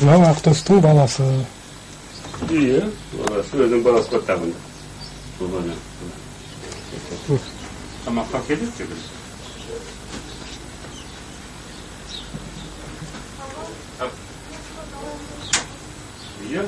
Мынау Ақтөстің баласы. Iya, balası özün balası kottağında. Bu bana. Ama fark ediyor ki biz. Iya.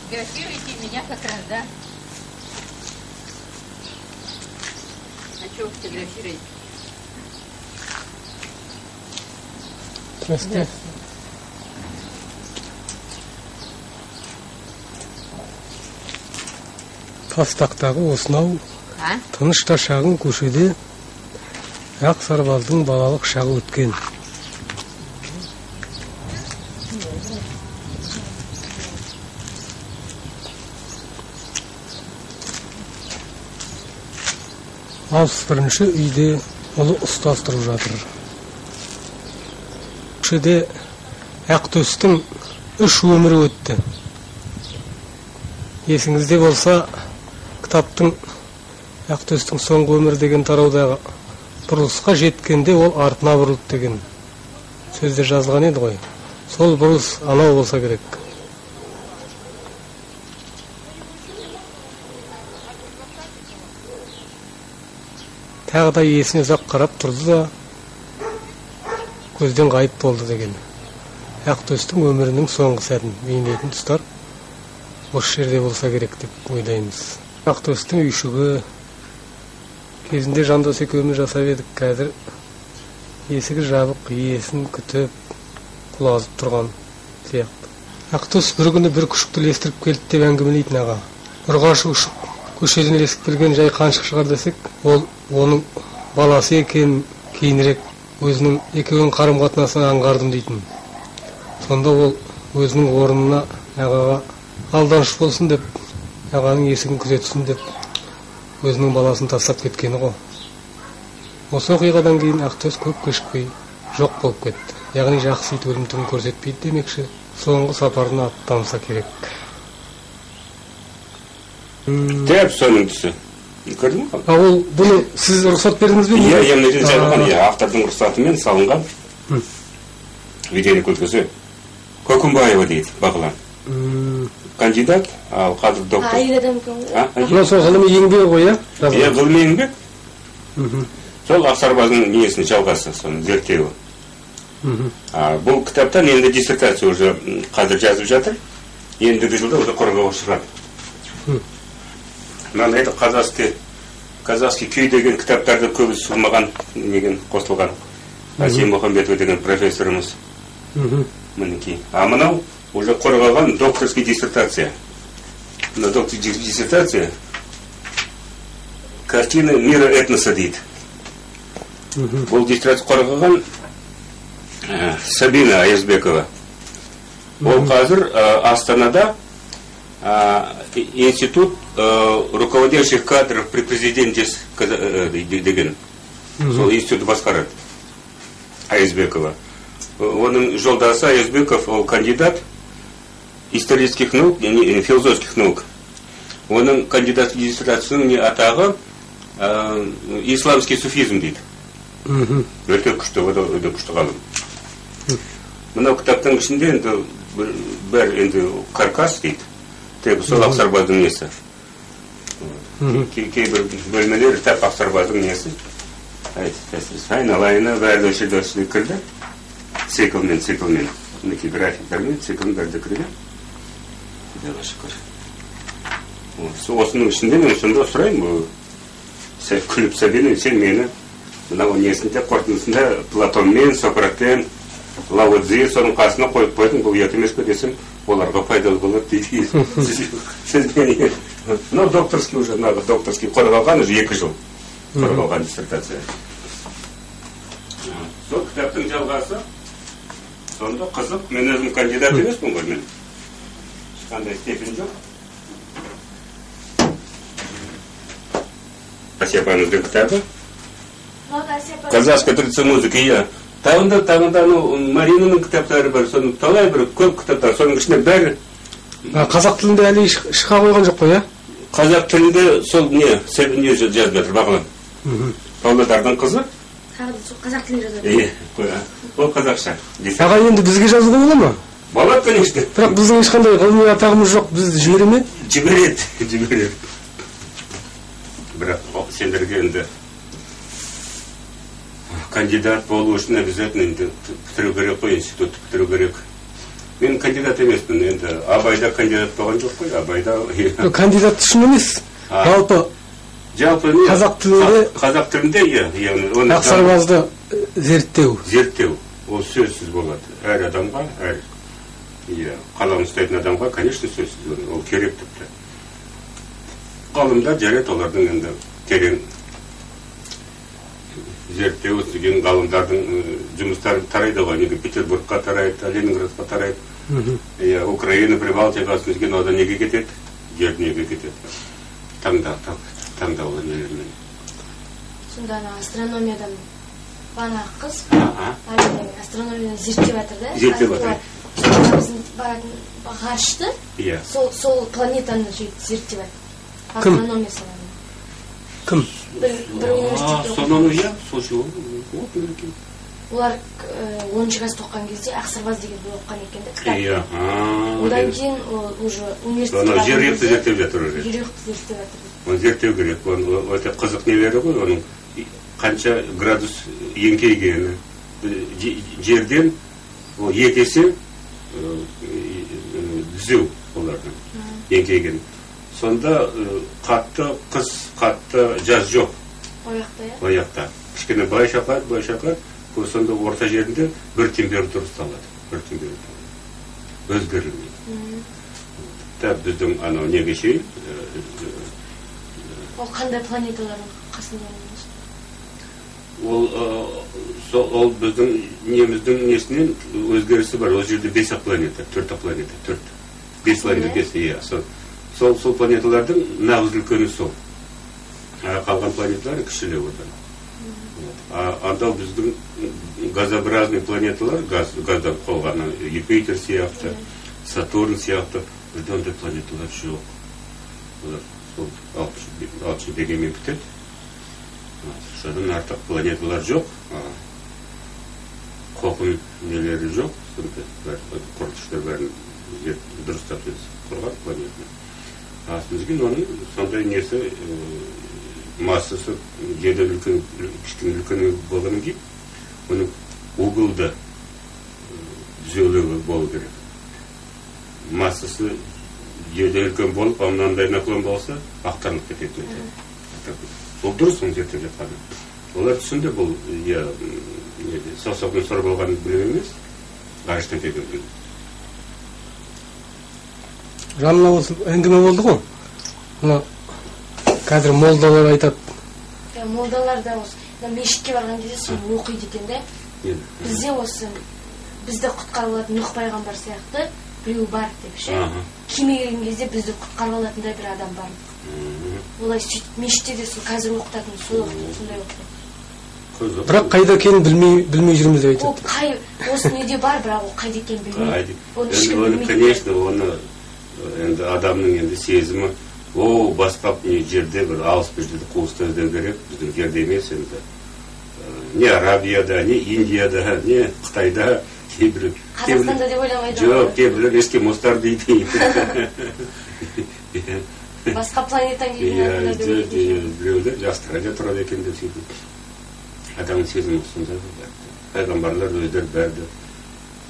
Фотографируйте меня как раз, да? А что вы фотографируете? Здравствуйте. Тастақтағы осынау тыныш та шағын көшеде ақ сарбаздың балалық шағы өткен. Алпыс бірінші үйде ұлы ұстаз тұрып жатыр. Көшеде Ақтөстің 3 өмірі өтті. Есіңізде болса, кітаптың Ақтөстің соңғы өмірі деген тараудағы бұрылысқа жеткенде ол артына бұрылды деген сөзде жазылған еді ғой. Сол бұрылыс анау болса керек. Тағы да есіне ұзақ қарап тұрды да көзден ғайып болды деген. Ақтөстің өмірінің соңғы сәтін бейнелейтін тұстар осы жерде болса керек деп ойлаймыз. Ақтөстің үйшігі кезінде Жандос екеуміз жасап едік, қазір есігі жабық, иесін күтіп құлазып тұрған сияқты. Ақтөс бір күні бір күшікті ілестіріп келді деп әңгімелейтін аға. Ұрғашы күшік көшеден ілесіп келген жай қаншық шығар десек, ол оның баласы екенін кейінірек өзінің екеуінің қарым-қатынасын аңғардым дейтін. Сонда ол өзінің орнына ағаға алданыш болсын деп, ағаның есігін күзетсін деп өзінің баласын тастап кеткені ғой. Осы оқиғадан кейін Ақтөс көп кешікпей жоқ болып кетті. Яғни жақсы ит өлім түрін көрсетпейді демекші, соңғы сапарына аттанса керек. Деп соның түсі. Көрдің бе? Ол бұны сіз рұқсат бердіңіз бе? Иә, мына жерде жазылған, автордың рұқсатымен салынған видеолик өлкесі. Көкімбаева дейді, Бағлан. Кандидат, ал қазір доктор. Әйел адам екен ғой. Мына сол ғылыми еңбегі ғой, иә? Иә, ғылыми еңбек. Сол Ақсарбаздың несінің жалғасы, соның зерттеуі. Бұл кітаптан енді диссертация уже қазір жазып жатыр. Ендігі жылда уже қорғауға шығады. Мынандай казахский күй деген кітаптарды көбісі сұлмаған деген қосылған. Асия Мұхамбетова деген профессорымыз. Мінекей. А мынау уже қорғаған докторский диссертация. Мына докторский диссертация картина мира этноса дейді. Бұл диссертация қорғаған Сабина Аязбекова. Ол қазір Астанада институт руководящих кадров при президенте деген. Сол институт басқарады. Аязбекова. Оның жолдасы Аязбеков, ол кандидат исторических наук, философских наук. Оның кандидат диссертациясының атағы исламский суфизм дейді. Өте күшті, өте күшті ғалым. Мынау кітаптың ішінде енді бір енді каркас дейді. Тек сол Ақсарбаздың несі. Кейбір бөлмелер тәп Ақсарбаздың несі. Айналайына бәрді өшірді кірді. Циклмен. Мінекей графиктармен циклын бәрді кірді. Құдайға шүкір. Осының ішінде мен сонда сұраймын, күліп Сабина, сен мені мынау несінде қорытындысында Платонмен, Сократпен, Лао Цзи соның қасына қойып қойдың, бұл ұят емес пе десем, оларға пайдалы болады дейді. Сізбен мынау докторский уже, докторский қорғалған уже 2 жыл қорғалған диссертация. Сол кітаптың жалғасы, сонда қызық, мен өзім кандидат емеспін ғой, мен ешқандай степень жоқ. Асияпаңыздың кітабы казахская традиция музыки, иә. Тағында Маринаның кітаптары бар, соның талай бір көп кітаптар, соның ішінде бәрі. Қазақ тілінде әлі шыға қойған жоқ қой, иә? Қазақ тілінде сол не, не жазып жатыр, бағылан. Павлодардың қызы? Қазақ тілінде жазады. Ол қазақша. Аға, енді бізге жазуға бола ма? Болады, конечно. Бірақ біздің ешқандай ғылыми атағымыз жоқ, бізді жібере ме? Жібереді. Бірақ сендерге енді кандидат болу үшін обязательно енді бітіру керек қой, институтты бітіру керек. Мен кандидат емеспін, енді Абайда кандидат болған жоқ қой, Абайда. Кандидат үшін емес, жалпы қазақ тілінде, ақсарбазды зерттеу. Зерттеу, ол сөзсіз болады. Әр адамға, әр қалам ұстайтын адамға, конечно, сөзсіз болады, ол керек тіпті. Ғалымдар жарайды, олардың енді терең зерттеу өткен ғалымдардың жұмыстары тарайды ғой, неге Петербургқа тарайды, Ленинградқа тарайды, Украина, Прибалтияға өткен, одан неге кетеді? Жер неге кетеді? Таңдаулы нелермен. Сонда астрономиядан бана қыз, астрономиядан зерттеп жатыр да? Зерттеп жатыр. Біздің баратын ғарышты, сол планетаны зерттеп жатыр. Астрономия саланы. Кім? Бір университетте. Астрономия, сол олар 10 класс тоққан кезде Ақсарбаз деген бір оққан екен де кітап. Одан кейін уже университетте жерұйықты зерттеп жатыр. Жерұйықты зерттеп жатыр. Оны зерттеу керек. Өте қызық нелері ғой, оның қанша градус еңкейгені. Жерден 2 есе түзеу олардың еңкейгені. Сонда қатты қыс, қатты жаз жоқ. Ояқта. Кішкене былай шақар, сонда орта жерінде бір температура ұсталады. Бір температура. Өзгерілмейді. Тәп біздің анау неге шейін. Ол қандай планеталардың қасында емес? Ол біздің неміздің несінен өзгерісі бар. Ол жерде 5 планета, 4 планета, 5 планета, 5, сол планеталардың нағыз үлкені сол. Қалған планеталар кішілеу одан. Анда біздің газообразный планеталар, газдан қолғаны, Юпитер сияқты, Сатурн сияқты, бізде ондай планеталар жоқ. Сол 60 дегенмен бітеді. Содан артық планеталар жоқ, қоқым нелері жоқ, құртыштар бәрін дұрыстап құрған планетаны. Бізген оның сондай несі, массасы жерден кішкене үлкен болғаннан кейін, оның угылды түзеулігі болу керек. Массасы жерден үлкен болып, мынандай наклон болса, ақтарылып кететін. Ол дұрыс оны зерттеп жатқаны. Олар түсінді бұл саусағын сор болғанын білем емес, ғарыштан келген. Жанына осы әңгіме болды ғой. Қазір молдалар айтады. Молдалар да осы мешітке барған кезде сол оқиды екен де. Бізде осы бізді құтқарып алатын Нұх пайғамбар сияқты біреу бар деп ше. Кеме келген кезде бізді құтқарып алатындай бір адам бар. Олай сөйтіп мешітте де сол қазір оқытатын сол сондай оқытады. Бірақ қайда екенін білмей жүрміз деп айтады. Ол осы неде бар, бірақ ол қайда екенін білмейді. Оны, конечно, оны енді адамның енді сезімі, басқа жерде бір алыс бір жерде қуысты іздеу керек, біздің жерде емес енді. Не Арабияда, не Индияда, не Қытайда, кейбір... Қазақстанда деп ойламайды. Жоқ, кейбірлер эскимостар дейді. Басқа планеттан келген біреулер Австралия тұрады екен деп сөйтіп. Адамның сезімі сонда пайғамбарлар өздері бәрді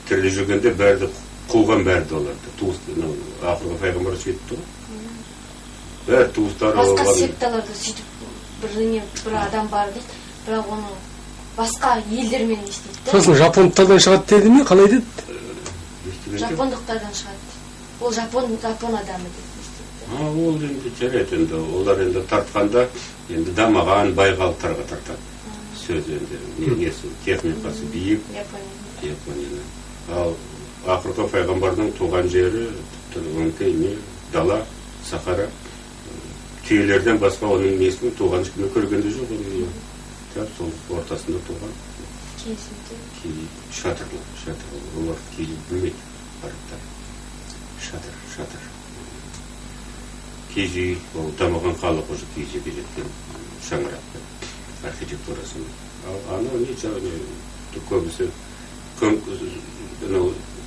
тірілі жүргенде бәрді қуған бәрді оларды. Ақырғы пайғамбар сөйтіпті ғой. Бәрі туыстары басқа секталарда сөйтіп бір адам бар дейді. бірақ оны басқа елдермен иштейт да. Сосын жапондықтардан шығады деді ме, қалай деді? Жапондықтардан шығады. Ол жапон адамы деп иштейт. Ол енді жарайды, енді олар енді тартқанда енді дамаған бай халықтарға тартады. Сөз енді несі техникасы биік Японияны. Ал ақырғы пайғамбардың туған жері өңкей не дала, Сахара. Түйелерден басқа оның несінің туған ешкімі көргенде жоқ. Тап сол ортасында туған. Шатырлы. Олар кейі білмейді. Арабтар. Шатыр. Киіз үй, ол дамыған халық уже киіз үйге жеткен шаңырақты архитектурасы. Анау не жағын көбісі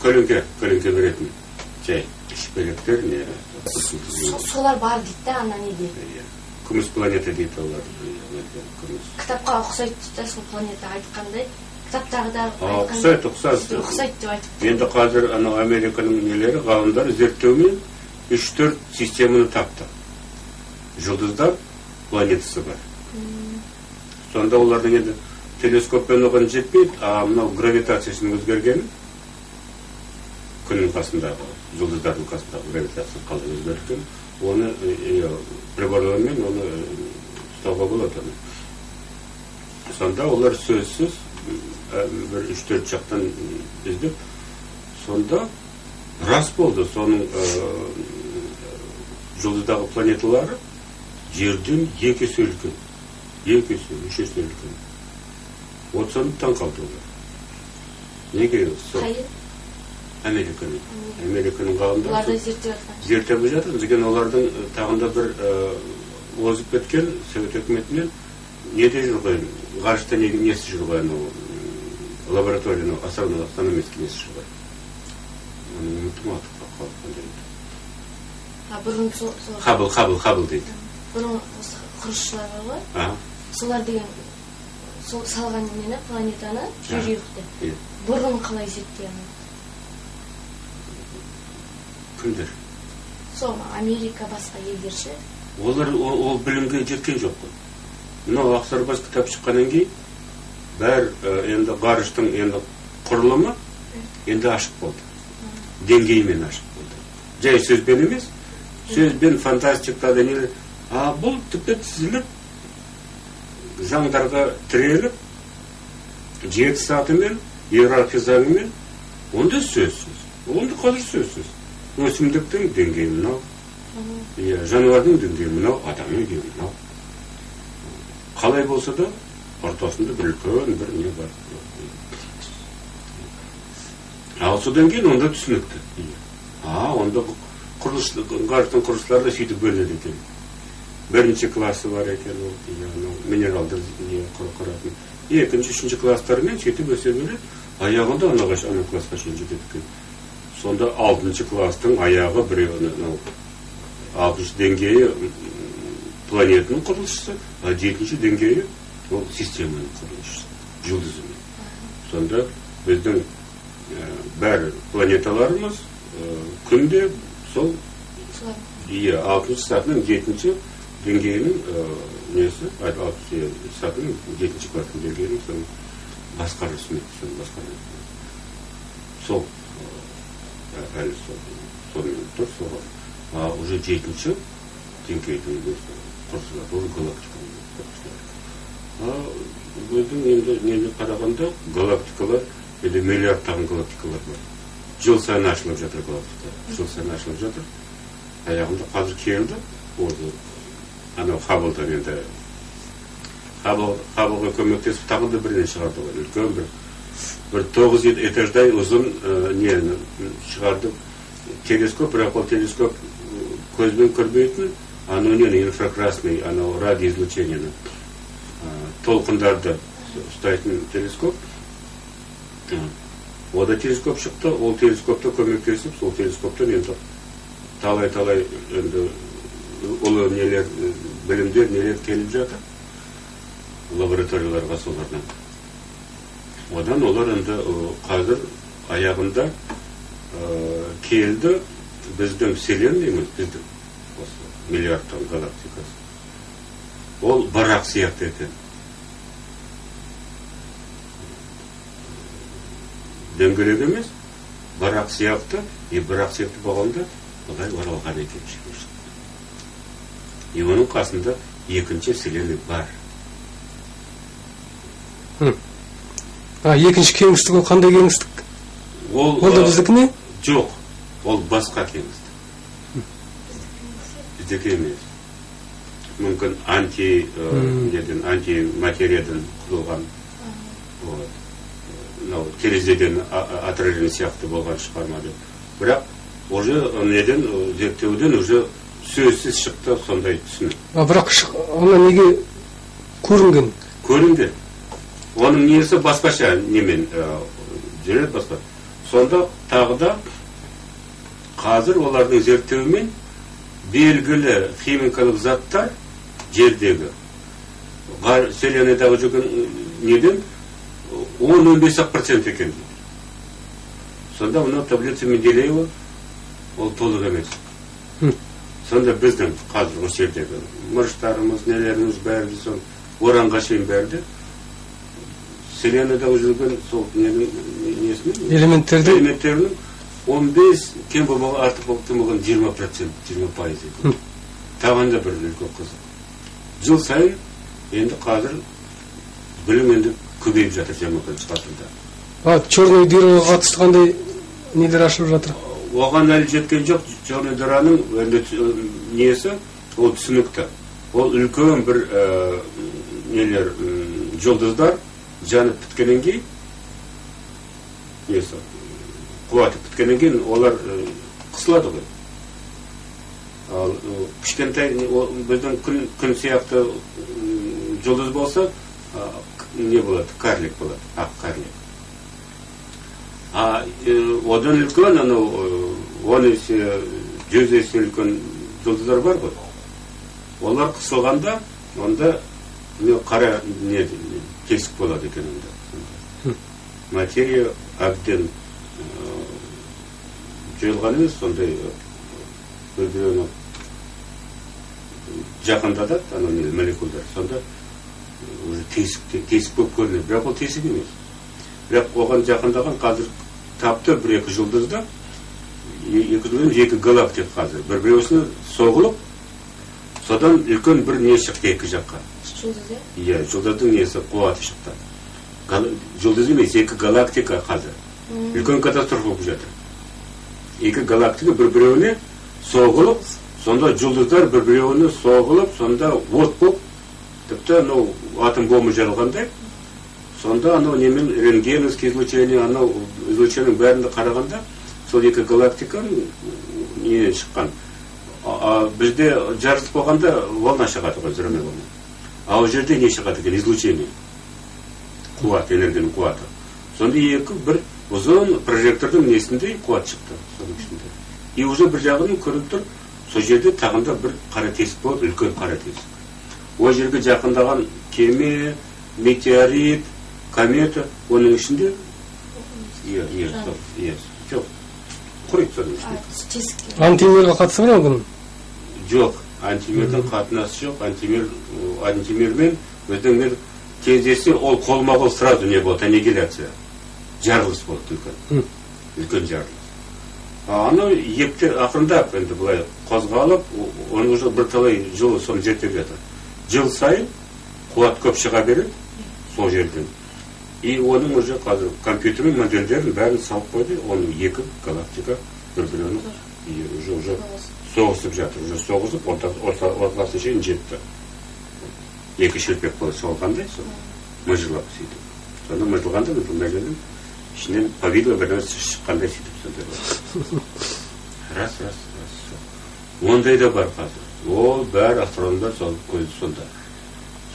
көлеңке беретін жай шпелектер не. Солар бар дейді да, ана неде. Күміс планета дейді олар. Кітапқа ұқсайды дейді, сол планета айтқандай. Кітаптағы да ұқсайды деп айтып. Енді қазір Американың нелері, ғалымдар зерттеумен 3-4 системаны тапты. Жұлдыздар планетасы бар. Сонда олардың енді телескоппен оған жетпейді, мынау гравитациясының өзгергені, күннің қасындағы, жұлдыздардың қасындағы гравитациясы қалай өзгерген, оны приборлармен оны ұстауға болады. Сонда олар сөзсіз бір 3-4 жақтан іздеп, сонда рас болды, соның жұлдыздағы планеталары жерден 2 есе үлкен, 2 есе, 3 есе үлкен. Вот соны таң қалды олар. Неге сол? Американың ғалымдары. Оларды зерттеп жатыр. Деген олардың тағында бір озып кеткен Совет өкіметінен неде жүр ғой, ғарышта несі жүр ғой, лабораторияны астрономический несі жүр ғой. Оның үмітім атып қалып. Хаббл дейді. Бұрын құрылысшылар ғой. Солар деген сол салған нені, планетаны, жерүйікті. Бұрын қалай зерттеген? Кімдер? Сол Америка басқа елдерші? Олар ол білімге жеткен жоқ қой. Мынау Ақсарбас кітап шыққаннан кейін бәр енді ғарыштың енді құрылымы енді ашық болды. Деңгеймен ашық болды. Жай сөзбен емес, сөзбен фантастикада не, бұл тіпті тізіліп, заңдарға тіреліп, 7 сатымен, иерархия заңымен, онда сөзсіз. Онда қазір сөзсіз. Өсімдіктің деңгейі мынау, жануардың деңгейі мынау, адамның деңгейі мынау. Қалай болса да, ортасында бір үлкен бір не бар. Ал содан кейін онда түсінікті. Онда ғарыштың құрылыстары да сөйтіп бөлінеді екен. Бірінші классы бар екен, минералдар құратын. Екінші, үшінші класстарымен сөйтіп өсе бөледі. Аяғында ана классқа шейін жетеді екен. Сонда 6-шы класстың аяғы біреуі, 6-шы деңгейі планетаның құрылысшысы, 7-шы деңгейі ол системаның құрылысшысы, жұлдызының. Сонда біздің бәр планеталарымыз күнде сол 6-шы сатының 7-шы деңгейінің несі, 6-шы сатының 7-шы класстың деңгейінің басқарысымен сол әлі сонымен тұр, соға уже 7-шы деңгейдің құрсылар, ол галактиканың құрсылар. Өздің енді нені қарағанда галактикалар, енді миллиардтаған галактикалар бар. Жыл сайын ашылып жатыр галактика. Аяғында қазір келді, осы анау Хабблдан енді Хабблға көмектесіп тағында бірден шығарды ғой, үлкен бір 9 этаждай ұзын нені шығарды телескоп, бірақ ол телескоп көзбен көрмейтін, анау нені инфракрасный, анау радиоизлучениені толқындарды ұстайтын телескоп. Ода телескоп шықты, ол телескопта көмектесіп, сол телескоптан енді талай енді ұлы нелер, білімдер нелер келіп жатыр лабораторияларға солардан. Одан олар енді қазір аяғында келді біздің вселенныйымыз, біздің миллиардтан галактикасы. Ол барақ сияқты екен. дөңгелек емес, бірақ сияқты, бірақ сияқты болғанда олай оралған екен шекеш. Оның қасында екінші вселенной бар. Екінші кеңістік ол қандай кеңістік? Ол да біздікі ме? Жоқ, ол басқа кеңістік. Біздікі емес. Мүмкін антиматериядан құрылған, терезеден отражение сияқты болған шығармады. Бірақ уже неден зерттеуден уже сөзсіз шықты сондай түсінік. Бірақ ona неге көрінген? Көрінді. Оның несі басқаша немен жүреді басқа. Сонда тағы да қазір олардың зерттеуімен белгілі химикалық заттар жердегі вселенныйдағы жүрген неден 10-15% екен. Сонда мына таблица Менделеева ол толық емес. Сонда біздің қазір осы жердегі мырыштарымыз, нелеріміз бәрі сон оранға шейін бәрді вселенныйдағы жүрген сол несінің элементтерінің 15 кем болмаған артық болған 20% 20% екен. Тағанда бір үлкен қызық. Жыл сайын енді қазір білім енді көбейіп жатыр 20-шы ғасырда. Черный дыраға қатысты қандай нелер ашылып жатыр? Оған әлі жеткен жоқ. Черный дыраның несі ол түсінікті. Ол үлкен бір нелер жұлдыздар жанып біткеннен кейін несі қуаты біткеннен кейін олар қысылады ғой. Ал кішкентай біздің күн сияқты жұлдыз болса не болады? Карлик болады, ақ карлик. Одан үлкен, 10 есе, 100 есе үлкен жұлдыздар бар ғой. Олар қысылғанда, онда қара тесік болады екен онда. Материя әбден жойылған емес, сондай бір-біріне жақындады, молекулдар. Сонда тесік болып көрінеді. Бірақ ол тесік емес. Бірақ оған жақындаған қазір тапты бір-екі жұлдызда, екі галактик қазір. Бір-біреуісіне соғылып, содан үлкен бір не шықты екі жаққа. Жұлдыз, е? Иә, жұлдыздың несі қуаты шықты. Жұлдыз емес, екі галактика қазір. Үлкен катастрофа болып жатыр. Екі галактика бір-біреуіне соғылып, сонда жұлдыздар бір-біреуіне соғылып, сонда от болып, тіпті атом бомбы жарылғандай, сонда немен рентгеновский излучение, излучениенің бәрінде қарағанда, сол екі галактиканың ненен шыққан. Бізде жарылыс болғанда волна шығады ғой, зіріме волна. Ол жерде не шығады екен? Излучение. Қуат, энергияның қуаты. Сонда екі бір ұзын прожектордың несіндей қуат шықты. Соның ішінде. И уже бір жағының көріп тұр, сол жерде тағында бір қара тесік болады, үлкен қара тесік. Ол жерге жақындаған кеме, метеорит, комета, оның ішінде жоқ, құрайды соның ішінде. Антимерға қатысы бар ма? Жоқ, антимердің қатынасы жоқ. Антимермен біздің кездессе ол қолма-қол сразу не болады, аннигиляция. Жарылыс болады үлкен жарылыс. Ептер ақырындап енді бұлай қозғалып, оны уже бірталай жыл соны зерттеп жатыр. Жыл сайын қуат көп шыға береді сол жерден. И оның уже қазір компьютермен модельдерін бәрін салып қойды. Оның екі галактика бір-біріне уже соғысып жатыр. Уже соғысып, ортасы шейін жетті. Екі шелпек болды соғылғандай, мыжылап сөйтіп. Сонда мыжылғанда мыжылдың ішінен повидло бір нәрсе шыққандай сөйтіп. Раз. Ондай да бар қазір. Ол бәрі астрономдар көзі сонда.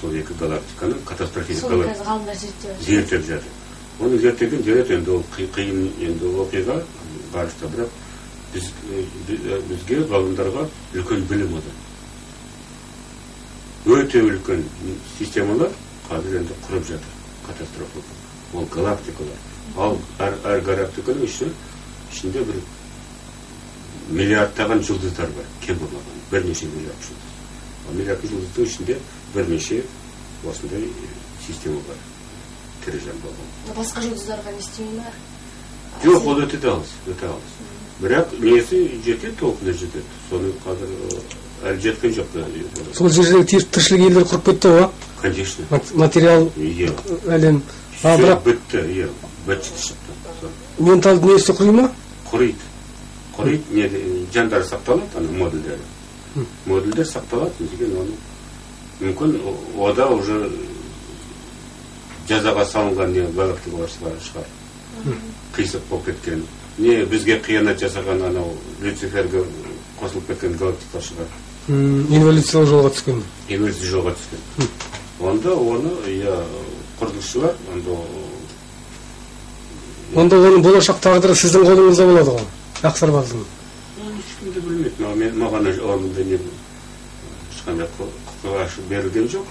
Сол екі галактиканың катастрофизм зерттеп жатыр. Оны зерттеген дерет енді ол қиын енді оқиға ғарышта, бірақ бізге ғалымдарға үлкен білім одан. Өте үлкен системалар қазір енді құрып жатыр. Катастрофа. Ол галактикалар. Ал әр галактиканың ішінде бір миллиардтаған жұлдыздар бар, кем болмаған, бірнеше миллиард жұлдыз. Ал миллиард жұлдыздың ішінде бірнеше осындай система бар, тірі жан болған. Басқа жұлдыздарға не істеуі бар? Жоқ, ол өте алыс. Бірақ несі жетеді, толқына жетеді. Соны қазір әлі жеткен жоқ. Сол жердегі тіршілік елдер құрып кетті ғой? Конечно. Материал әлем. Все бітті, бітті шықты. Менталды несі құри ма? Құриды, жандары сақталады, модульдері. Модульдер сақталады, деген оны. Мүмкін ода уже жазаға салынған не бағыттығы бар шығар. Қисық болып кеткен. Не бізге қиянат жасаған анау Люциферге қосылып кеткен галактика шығар. Инволюциялық жолға түскен. Инволюция жолға түскен. Онда оны құрылысшылар, онда оның болашақ тағдыры сіздің қолыңызда болады ғой, Ақсарбаздың. Ешкімді білмейді. Маған онда ешқандай құқығы берілген жоқ.